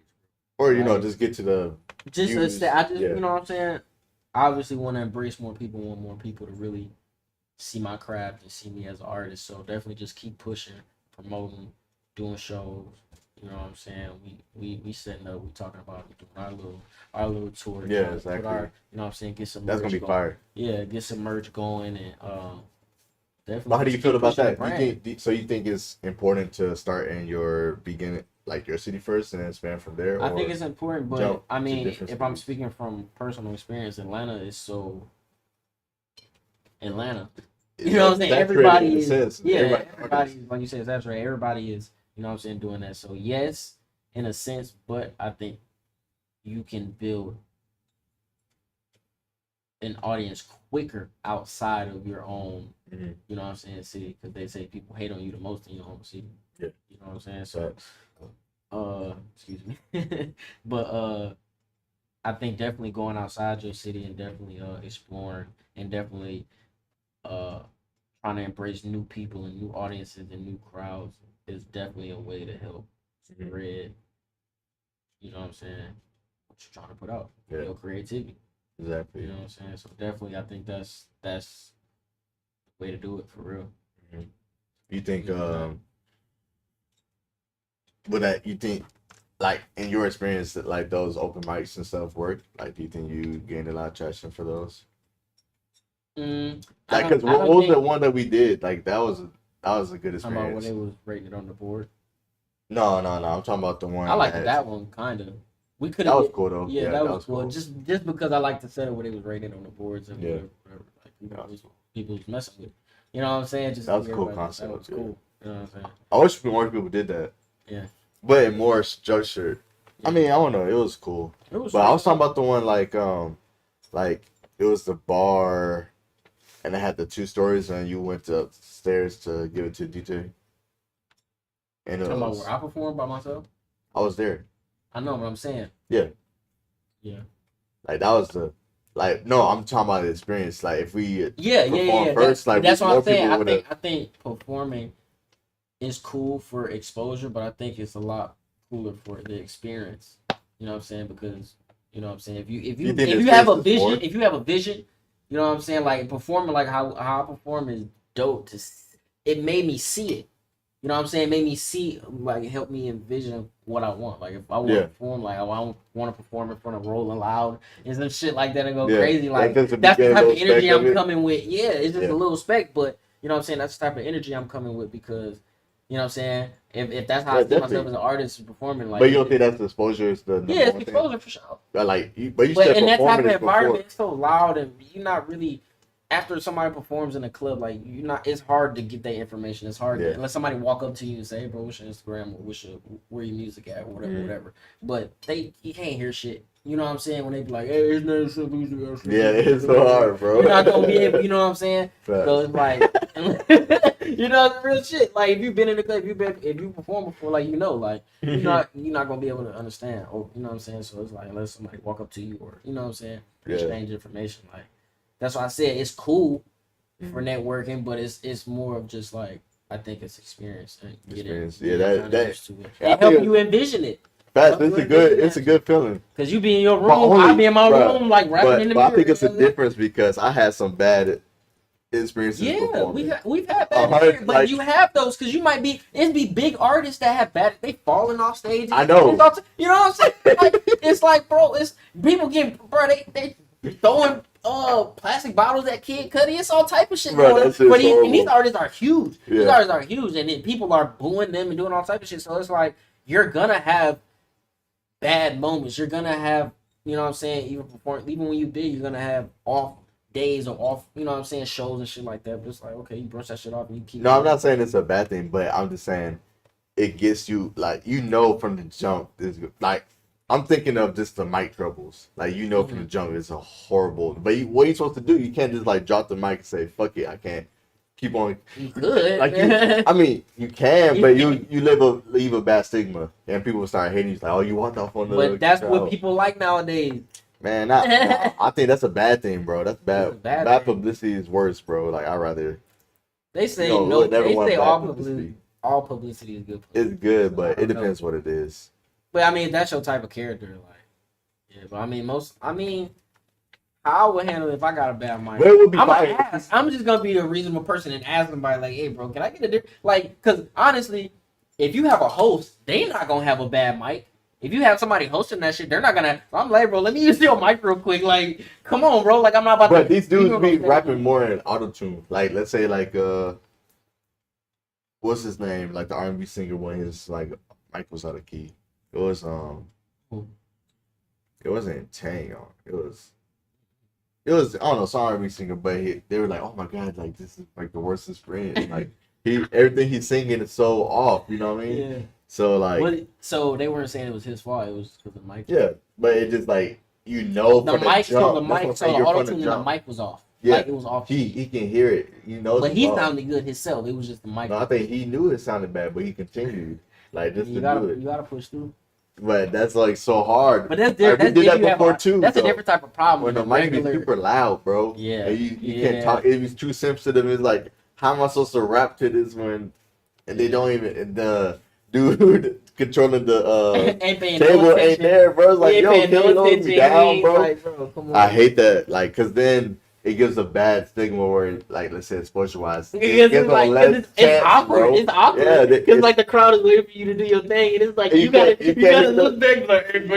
Or just get to the views. You know what I'm saying. I obviously want to embrace more people. Want more people to really see my craft and see me as an artist. So definitely just keep pushing, promoting, doing shows. You know what I'm saying? We setting up. We talking about doing our little tour. Yeah, exactly. You know what I'm saying? Get some. That's gonna be going. fire. Yeah, get some merch going and definitely. But how do you feel about that? You think it's important to start in your beginning, like your city first, and then expand from there? I think it's important, but I mean, if I'm speaking from personal experience, Atlanta is so. Atlanta. You know what I'm saying? Everybody is. Everybody, like you said, that's right. Everybody is, you know what I'm saying, doing that. So, yes, in a sense, but I think you can build an audience quicker outside of your own, you know what I'm saying, city. Because they say people hate on you the most in your home city. Yeah. You know what I'm saying? So, excuse me. But, I think definitely going outside your city and definitely exploring and definitely trying to embrace new people and new audiences and new crowds is definitely a way to help spread, you know what I'm saying, what you're trying to put out, your creativity. Exactly. You know what I'm saying? So definitely I think that's the way to do it for real. You think like in your experience that like those open mics and stuff work? Like do you think you gained a lot of traction for those? Like, cause what was the one that we did? Like that was a good experience. Talking about when they was rating on the board. No. I'm talking about the one. I liked that one kind of. We could. That was cool though. Yeah, that was cool. Just because I like to set it where they was rated on the boards and whatever. Like people was messing with. You know what I'm saying? Just that was a cool concept. That was cool. You know what I'm saying? I wish more people did that. Yeah. But more structured. Yeah. I mean, I don't know. It was cool. I was talking about the one like it was the bar. And I had the 2 stories, and you went upstairs to give it to DJ. And talking about where I performed by myself? I was there. I know what I'm saying. Yeah. Yeah. Like that was no, I'm talking about the experience. Like if we perform first, that's what I'm saying. I think performing is cool for exposure, but I think it's a lot cooler for the experience. You know what I'm saying? Because you know what I'm saying. If you have a vision. You know what I'm saying? Like performing, like how I perform is dope. It made me see it. You know what I'm saying? It made me see, like, help me envision what I want. Like if I want to perform, like I want to perform in front of Rolling Loud and some shit like that and go crazy. Like that's the type of energy I'm coming with. Yeah, it's just a little spec, but you know what I'm saying? That's the type of energy I'm coming with because you know what I'm saying? If that's how I see myself as an artist performing, like. But you don't think that's exposure? Is the it's exposure for sure. But you said in that type of environment, it's so loud and you're not really. After somebody performs in a club, like it's hard to get that information. It's hard unless somebody walk up to you and say, "Hey, bro, what's your Instagram or where your music at, or whatever." But you can't hear shit. You know what I'm saying? When they be like, "Hey, it's not so easy." Yeah, it's so hard, bro. You're not gonna be able. You know what I'm saying? Right. So it's like, you know, the real shit. Like if you've been in the club, if you perform before, like you're not gonna be able to understand. Or you know what I'm saying? So it's like unless somebody walk up to you or you know what I'm saying, exchange information, like. That's why I said it's cool for networking, but it's more of just like I think it's experience. That help you envision it. It's a good feeling. Cause you be in your room, I be in my room like rapping in the mirror. I think it's a difference because I had some bad experiences. Yeah, we've had bad experiences, but you have those because you might be big artists that have bad. They falling off stage. I know. You know what I'm saying? Like, it's like, bro, it's people getting, bro. They throwing plastic bottles at Kid Cudi. It's all type of shit. Bro, but these artists are huge. Yeah. These artists are huge, and then people are booing them and doing all type of shit. So it's like you're gonna have bad moments. You're gonna have, you know what I'm saying, even when you big, you're gonna have off days or off, you know what I'm saying, shows and shit like that. But it's like, okay, you brush that shit off and you keep. No, I'm not saying it's a bad thing, but I'm just saying it gets you like from the jump. Like I'm thinking of just the mic troubles. Like from the jump, it's a horrible. But what are you supposed to do? You can't just like drop the mic and say fuck it. I can't keep on. You could. I mean, you can, but you leave a bad stigma, and people start hating you. Like, oh, you walked off on the. But that's what people like nowadays. Man, I think that's a bad thing, bro. That's bad. Bad publicity is worse, bro. Like I'd rather. They say all publicity. All publicity is good. It's good, but it depends what it is. But I mean, that's your type of character, like, yeah. But I mean, how I would handle it if I got a bad mic. Where would be I'm gonna fire? ask. I'm just gonna be a reasonable person and ask somebody like, "Hey, bro, can I get a different?" Like, because honestly, if you have a host, they not gonna have a bad mic. If you have somebody hosting that shit, they're not gonna. I'm like, bro, let me use your mic real quick. Like, come on, bro. Like, I'm not about to. But these dudes be know, rapping more in autotune. Like, let's say, like, what's his name? Like the R&B singer when his like mic was out of key. It was it wasn't Tang. It was I don't know, some R&B singer, but they were like, oh my god, like this is like the worst friend. Like everything he's singing is so off. You know what I mean? Yeah. So like, so they weren't saying it was his fault. It was because the mic. Yeah, but it just like the mic, so the auto tune and the mic was off. Yeah, like it was off. He can hear it. You know, but he sounded good himself. It was just the mic. No, I think he knew it sounded bad, but he continued like just to do it. You gotta push through. But that's like so hard. But that's different. Like, we did that before too. That's a different type of problem. When the mic be super loud, bro. Yeah. And you can't talk. It was too sensitive. It's like, how am I supposed to rap to this when, and they don't even the dude controlling the table ain't there, bro. It's like, yo, can you hold me down, bro? Like, bro, come on. I hate that, like, cause then it gives a bad stigma where, like, let's say exposure wise, it's awkward. Bro. It's awkward. Yeah, because like the crowd is waiting for you to do your thing, and it's like you gotta look back like, hey, bro.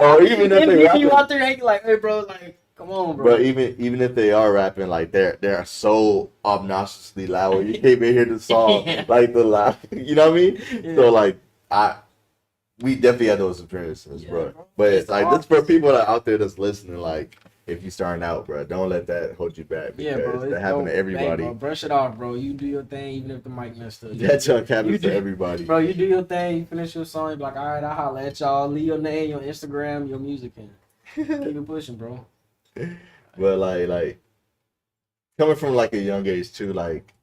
Or even if they rapping, you out there hanging like, hey, bro, like, come on, bro. But even if they are rapping, like they're so obnoxiously loud, you can't even hear the song, like the loud. You know what I mean? Yeah. So like we definitely had those experiences, bro. But it's like this for people that are out there that's listening, like. If you starting out, bro, don't let that hold you back. Because bro, that happen to everybody. Bro. Brush it off, bro. You do your thing, even if the mic messed up. That junk happens to everybody. Bro, you do your thing, you finish your song, you be like, all right, I'll holler at y'all. Leave your name, your Instagram, your music in. Keep it pushing, bro. But like coming from like a young age too, like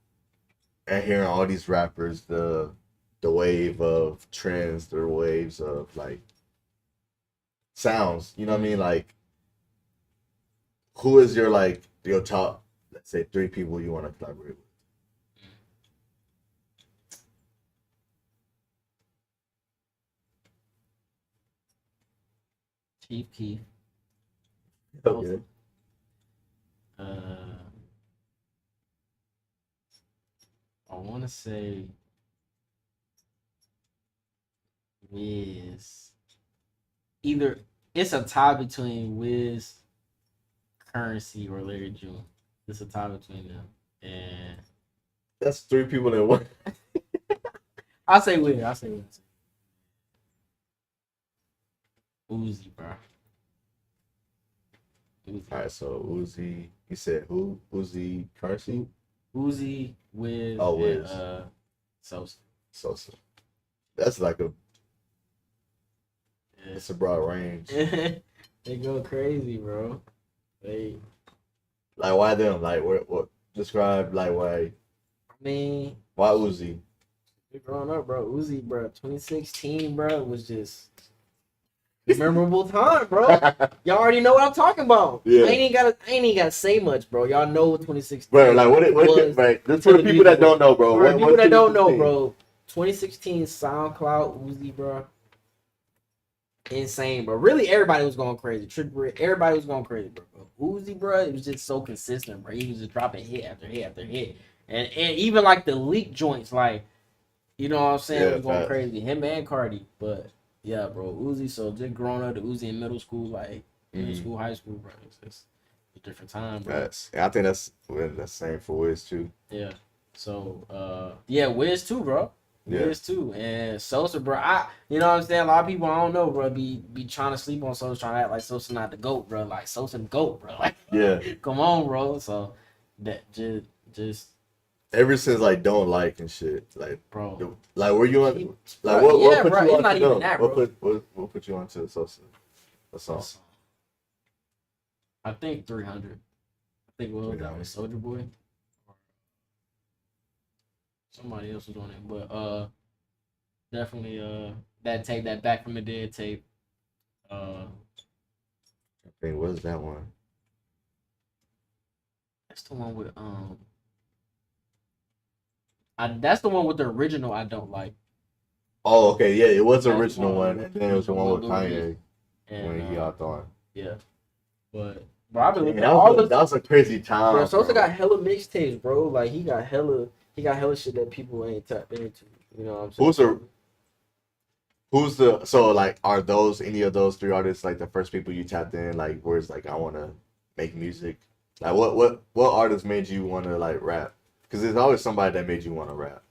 and hearing all these rappers, the wave of trends, the waves of like sounds, you know what I mean? Like who is your top, let's say 3 people you want to collaborate with? Chief Keef. Okay. I want to say Wiz. Either it's a tie between Wiz, Currency, or Larry June. It's a tie between them, and that's 3 people in one. I'll say Wiz. Uzi, bro. Uzi. All right, so Uzi. You said who? Uzi, Currency. Uzi, Wiz, Wiz. And Sosa. That's like it's a broad range. They go crazy, bro. Like why them? Like what? Describe like why. I mean, why Uzi? Growing up, bro, Uzi, bro, 2016, bro, was just memorable time, bro. Y'all already know what I'm talking about. Yeah. I ain't even gotta say much, bro. Y'all know what 2016. Bro, like what it was. Right. This for the people that don't know, bro. For the people that don't know, bro. 2016 SoundCloud Uzi, bro. Insane, bro. Really, everybody was going crazy. Everybody was going crazy, bro. Uzi, bro, it was just so consistent, bro. He was just dropping hit after hit after hit, and even like the leak joints, like, you know what I'm saying, was going crazy. Him and Cardi, but yeah, bro, Uzi. So just growing up, the Uzi in middle school, like middle school, high school, bro, it's just a different time, bro. I think that's the same for Wiz too. Yeah. So Wiz too, bro. Yeah. Wiz too, and Sosa, bro. You know what I'm saying? A lot of people I don't know, bro, be trying to sleep on Sosa, trying to act like Sosa not the GOAT, bro. Like Sosa the GOAT, bro. Like, yeah. Come on, bro. So that just ever since like Don't Like and shit, like, bro, like were you on like what put you on not to even that, bro. What put you on to Sosa? A song? I think 300. I think what was that with Soulja Boy? Somebody else was on it, but definitely that tape, that Back from the Dead tape. I think what is that one? That's the one with that's the one with the original I Don't Like. Oh, okay, yeah, it was the That's original one. one, and then it was the one with Lil Kanye And, when he hopped on. Yeah. But bro, I've been Man, looking at all this. that was a crazy time. Bro, Sosa got hella mixtapes, bro. Like he got hella shit that people ain't tapped into. You know what I'm saying? So like are those any of those three artists like the first people you tapped in, like where it's like I wanna make music? Like what artist made you wanna like rap? Because there's always somebody that made you wanna rap.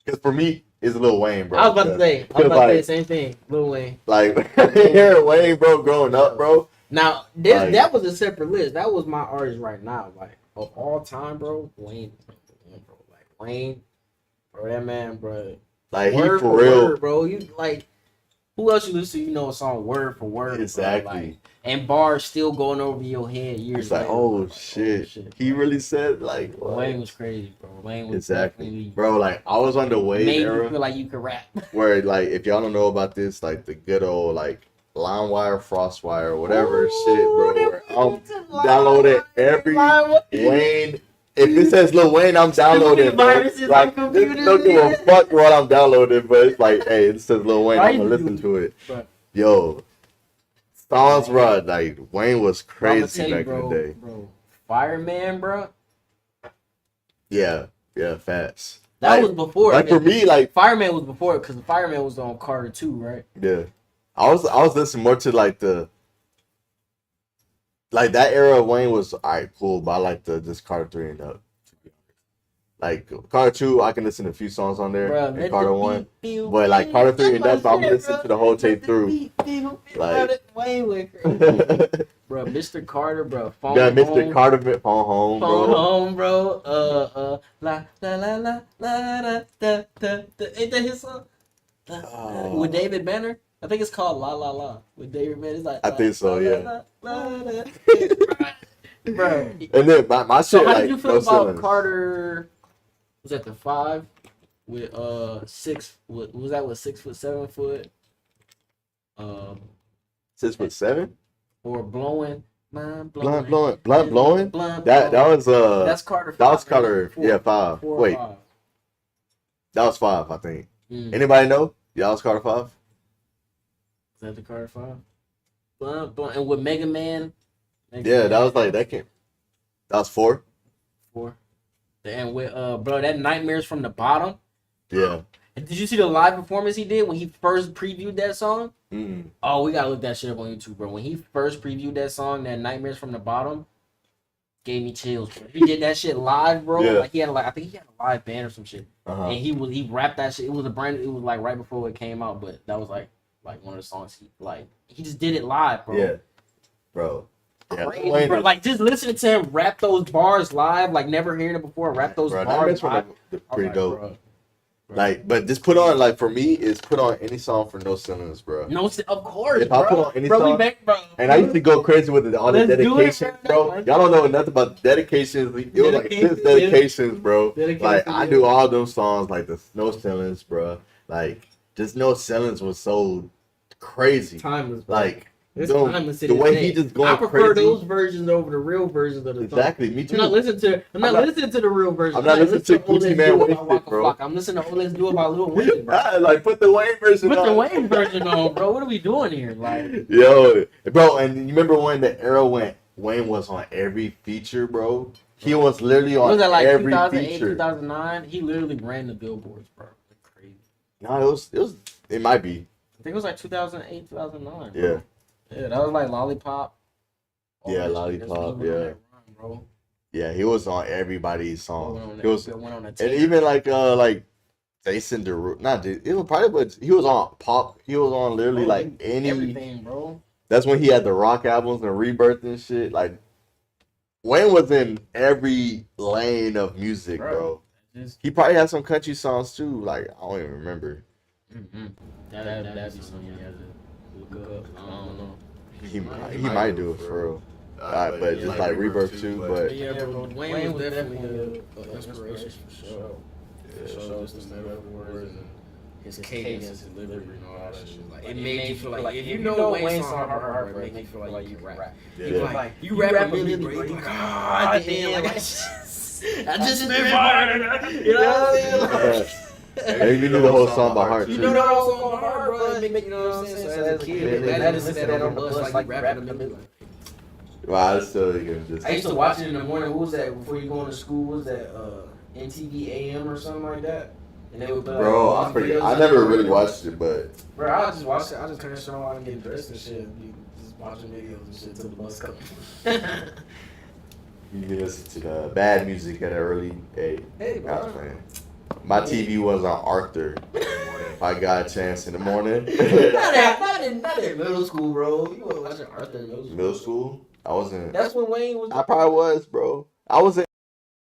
Because for me, it's Lil Wayne, bro. I was about to say the same thing. Lil Wayne. Like hearing Wayne, bro, growing up, bro. Now that was a separate list. That was my artist right now. Like of all time, bro. Wayne, bro. Like Wayne, bro. That man, bro. Like word he for real, word, bro. You like. Who else you listen to? You know a song word for word. Exactly. Bro, like, and bars still going over your head years later. It's like, oh shit. He really said like what? Wayne was crazy, bro. Wayne was exactly. Bro, like I was on the Wayne era. You feel like you could rap. Where like if y'all don't know about this, like the good old like LimeWire, FrostWire, whatever shit, bro. Where I'm downloading every Wayne. If it says Lil Wayne, I'm downloading. Like, don't give a fuck what I'm downloading, but it's like, hey, it says Lil Wayne, I'm gonna listen to it. Yo, songs, bro, like Wayne was crazy back in the day. Bro, Fireman, bro. Yeah, facts. That was before. Like for me, like Fireman was before because the Fireman was on Carter 2, right? Yeah, I was listening more to like that era of Wayne was alright, cool, but I like just Carter 3 and up. Like Carter 2, I can listen to a few songs on there, and Carter 1. But like Carter 3 and up, I'm listening to the whole tape through. Like Wayne went crazy. Bro, Mr. Carter, bro. Phone Mr. Home. Carter, phone home, bro. Phone home, bro. La la la la la da da da. Ain't that his song? With David Banner? I think it's called La La La with David Banner. It's like I think so, yeah. Bro. And then my shit. So how like, did you feel about Carter? Was that the 5 with 6? Was that with 6 foot 7 foot? 6 foot 7? Or blowing. Blunt blowing. That was That's Carter. 5, that was Carter. Four, yeah, 5. 4 Wait, 5. That was 5, I think. Anybody know? Yeah, that was Carter 5. Is that the Carter 5? Blunt, and with Mega Man. Yeah, that was like that came. That was 4. 4. And with bro, that Nightmares from the Bottom. Yeah. Did you see the live performance he did when he first previewed that song? Mm. Oh, we gotta look that shit up on YouTube, bro. When he first previewed that song, that Nightmares from the Bottom, gave me chills, bro. He did that shit live, bro. Yeah. Like I think he had a live band or some shit. Uh-huh. And he rapped that shit. It was like right before it came out, but that was like one of the songs he just did it live, bro. Yeah. Bro. Yeah, crazy, bro. Like just listening to him rap those bars live, like never hearing it before, rap those bars live. Pretty dope. Bro. Like, but just put on, like, for me, is put on any song for No Ceilings, bro. Of course, if I put on any song, and I used to go crazy with all the dedications, bro. Y'all don't know nothing about the dedications. It was like 6 dedications, bro. Like, I knew all those songs, like the No Ceilings, bro. Like, just No Ceilings was so crazy. Timeless, bro. Like, the way he just going crazy. I prefer those versions over the real versions of the song. Exactly, me too. I'm not listening to the real version. I'm not listening to Gucci Man Wasted, bro. I'm listening to Let's Do It by Lil Wayne, bro. Like, put the Wayne version on. Put the Wayne version on, bro. What are we doing here? Like, yo, bro, and you remember when the era when Wayne was on every feature, bro? He was literally on every 2008, feature. 2009? He literally ran the billboards, bro. Like crazy. No, it might be. I think it was like 2008, 2009. Bro. Yeah. Yeah, that was like Lollipop. Yeah, Lollipop. Yeah. Bro. Yeah, he was on everybody's song. He was on and even like Jason Derulo. Not it was probably, but he was on pop. He was on literally like everything, bro. That's when he had the rock albums and Rebirth and shit. Like Wayne was in every lane of music, bro. He probably had some country songs too. Like I don't even remember. Mm-hmm. That'd be something you have to look up. I don't know. He might do it for real. But just like Rebirth too. But yeah, bro, Wayne was definitely an inspiration for sure. Yeah, so just the metaphors and his cadence, his delivery, and all that shit. Like it made you feel like if you know Wayne's song Heart, it made you feel like you can rap. You rap a million, bro. You like, God damn, like I just spit fire. You know what I'm saying? Maybe you knew the whole song by heart. You know the whole song by heart, bro. You know what I'm saying? So as a kid, imagine listening to that on the bus, like rapping in the middle. Wow, that's still just. I used to watch it in the morning. What was that before you go into school? What was that MTV AM or something like that? And they would play, bro, I never really watched it, but bro, I just watched it. I just turned it on and getting dressed and shit. Just watching videos and shit till the bus comes. You listen to the bad music at an early age. Hey, bro. My TV was on Arthur. If I got a chance in the morning. not in middle school, bro. You were watching Arthur in middle school. Middle school? I wasn't. That's when Wayne was. I probably was, bro. I wasn't.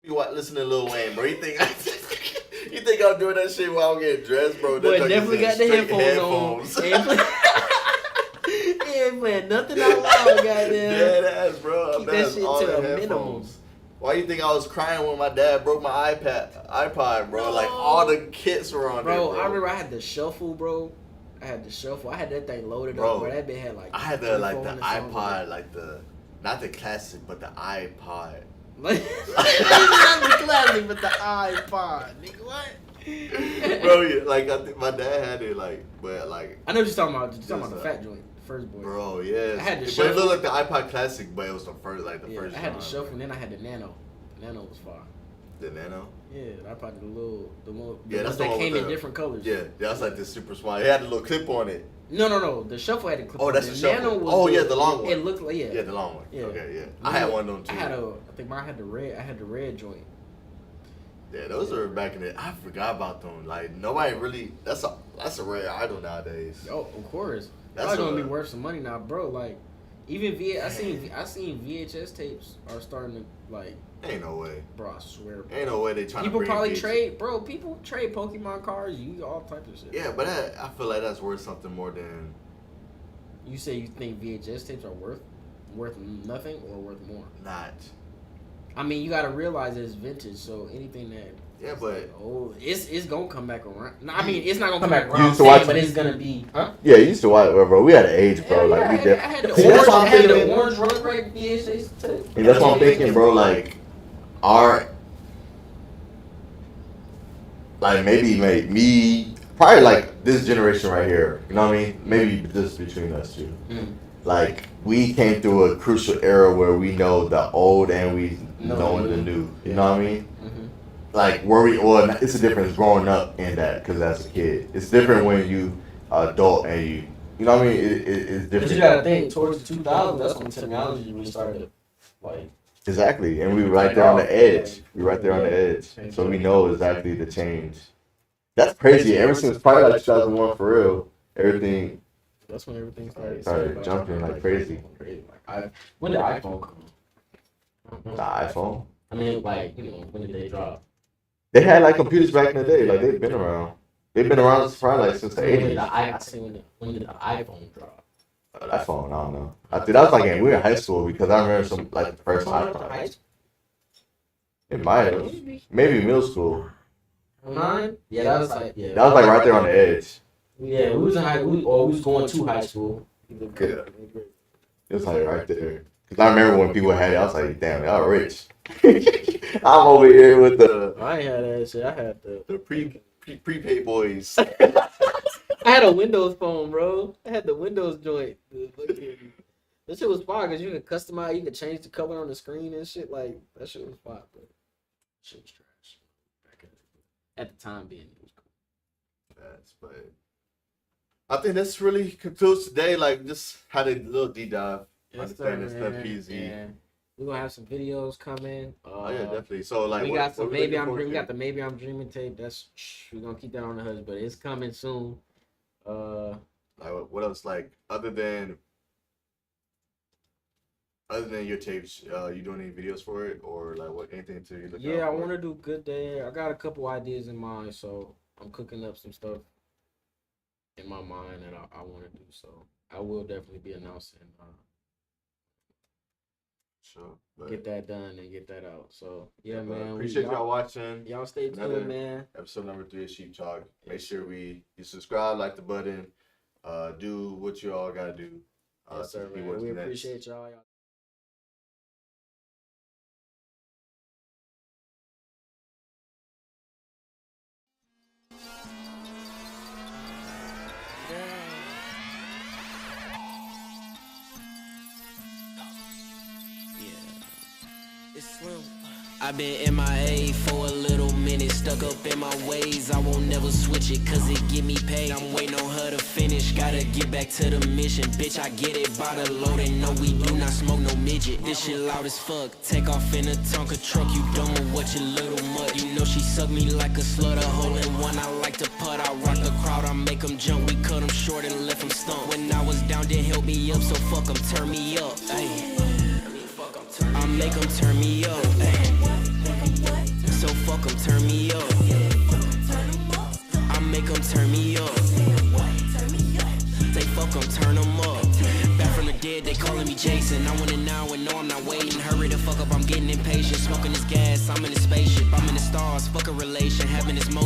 You listening to Lil Wayne, bro? You think I'm doing that shit while I'm getting dressed, bro? Boy, definitely got the headphones on. He ain't playing nothing out loud, goddamn. Dead ass, bro. Keep that shit to a minimum. Why you think I was crying when my dad broke my iPod, bro? No. Like all the kits were on there, bro. I remember I had the shuffle, bro. I had that thing loaded up, bro. That bitch had like. I had the iPod, like the not the classic, but the iPod. Not the classic, but the iPod, nigga. What? Bro, yeah, like I think my dad had it, like, but like. I know what you're talking about. You're talking about the fat joint. First boy. Bro, yes. I had the but shuffle. It looked like the iPod Classic, but it was the first, first. I had the shuffle, and then I had the Nano. The Nano was fire. The Nano? Yeah, I probably the little. Yeah, that's that came in different colors. Yeah, that's like this super small. It had a little clip on it. No. The shuffle had a clip. Oh, that's the shuffle. Nano was the long one. It looked like Yeah, the long one. Yeah. Okay, yeah. I had one of them too. I think mine had the red. I had the red joint. Yeah, those are back in the. I forgot about them. Like nobody really. That's a rare idol nowadays. Oh, of course. That's probably gonna be worth some money now, bro. Like, even I seen VHS tapes are starting to like. Ain't no way, bro. I swear. Bro. Ain't no way they trying people to. People probably trade, bro. People trade Pokemon cards, all types of shit. Yeah, but I feel like that's worth something more than. You say you think VHS tapes are worth nothing or worth more? Not. I mean, you gotta realize it's vintage, so anything that. Yeah, but it's gonna come back around. No, I mean, it's not gonna come back around. But it's gonna be. Huh? Yeah, you used to watch, bro. We had an age, bro. Like we did. I had the orange run break VHS tape. And that's what I'm thinking, bro. Like maybe me, probably like this generation right here. You know what I mean? Maybe just between us two. Like we came through a crucial era where we know the old and we know the new. You know what I mean? Like it's a difference growing up in that because as a kid, it's different when you adult and you know what I mean. It's different. But you gotta think towards the 2000s. That's when technology really started, like. Exactly, and we were right there on the edge. So we know exactly the change. That's crazy. Ever since probably like 2001 for real, everything. That's when everything started jumping like crazy. When did iPhone come? The iPhone. I mean, like when did they drop? They had like computers back in the day. Like they've been around. They've been around probably like since the 80s. I say when did the iPhone drop? iPhone, I don't know. I think that was like we were in high school because I remember some like the first iPhone. It might have. Maybe middle school. Mine? Yeah, that was like that was like right there on the edge. Yeah, we was in high we was going to high school. Yeah. It was like right there. Cause I remember when people had it, I was like, damn, y'all rich. I'm over here with the. I ain't had that shit. I had the prepaid boys. I had a Windows phone, bro. I had the Windows joint. That shit was fire because you could customize, you could change the color on the screen and shit. Like that shit was fire, but shit was trash. At the time being, it was cool. But I think that's really concludes today. Like just had a little deep dive. Understand it's limpzy. Yeah. We're gonna have some videos coming. Oh yeah, definitely. So like we got some maybe I'm dreaming. We got the Maybe I'm Dreaming tape. We're gonna keep that on the hush, but it's coming soon. Like what else? Like other than your tapes, you doing any videos for it or like what anything to you look Yeah, I want to do Good Day. I got a couple ideas in mind, so I'm cooking up some stuff in my mind that I want to do. So I will definitely be announcing. Sure. Get that done and get that out. So yeah, man. Appreciate y'all watching. Y'all stay tuned, man. Episode number 3 of Sheep Talk. Make sure you subscribe, like the button, do what you all gotta do. Yes, sir, man. We appreciate y'all. I've been MIA for a little minute, stuck up in my ways, I won't never switch it, cause it give me paid, I'm waiting on her to finish, gotta get back to the mission, bitch I get it by the load, and no we do not smoke no midget, this shit loud as fuck, take off in a Tonka truck, you don't know what you little mutt, you know she suck me like a slut, a hole in one, I like to putt, I rock the crowd, I make them jump, we cut them short and left them stumped, when I was down didn't help me up, so fuck them, turn me up, ayy. I make them turn me up, ay. So fuck them, turn me up. I make them turn me up. They fuck them, turn them up. Back from the dead, they calling me Jason. I want it now and no, I'm not waiting. Hurry the fuck up, I'm getting impatient. Smoking this gas, I'm in a spaceship. I'm in the stars, fuck a relation, having this motion.